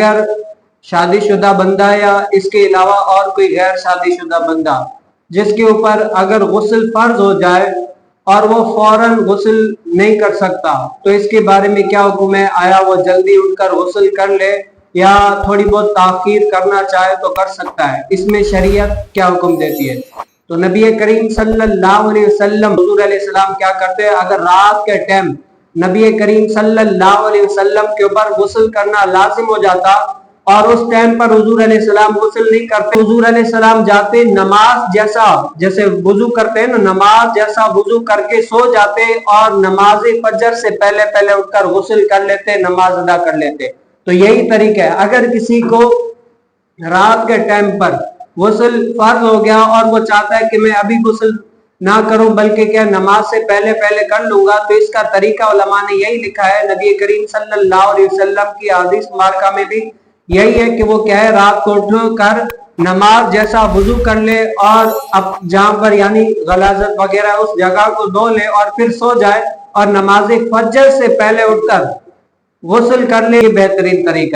اگر شادی شدہ بندہ یا اس کے علاوہ اور کوئی غیر شادی شدہ بندہ جس کے اوپر اگر غسل فرض ہو جائے اور وہ فوراً غسل نہیں کر سکتا تو اس کے بارے میں کیا حکم ہے؟ آیا وہ جلدی اٹھ کر غسل کر لے یا تھوڑی بہت تاخیر کرنا چاہے تو کر سکتا ہے؟ اس میں شریعت کیا حکم دیتی ہے؟ تو نبی کریم صلی اللہ علیہ وسلم حضور علیہ السلام کیا کرتے ہیں؟ اگر رات کے ٹائم نبی کریم صلی اللہ علیہ وسلم کے اوپر غسل کرنا لازم ہو جاتا اور اس ٹائم پر حضور علیہ السلام غسل نہیں کرتے، حضور علیہ السلام جاتے نماز جیسا جیسے وضو کرتے ہیں نا، نماز جیسا وضو کر کے سو جاتے اور نماز فجر سے پہلے اٹھ کر غسل کر لیتے، نماز ادا کر لیتے۔ تو یہی طریقہ ہے، اگر کسی کو رات کے ٹائم پر غسل فرض ہو گیا اور وہ چاہتا ہے کہ میں ابھی غسل نہ کروں بلکہ کیا نماز سے پہلے کر لوں گا، تو اس کا طریقہ علماء نے یہی لکھا ہے، نبی کریم صلی اللہ علیہ وسلم کی حدیث مبارکہ میں بھی یہی ہے کہ وہ کیا ہے، رات کو اٹھ کر نماز جیسا وضو کر لے اور اب جہاں پر یعنی غلاظت وغیرہ اس جگہ کو دھو لے اور پھر سو جائے اور نماز فجر سے پہلے اٹھ کر غسل کر لے، یہ بہترین طریقہ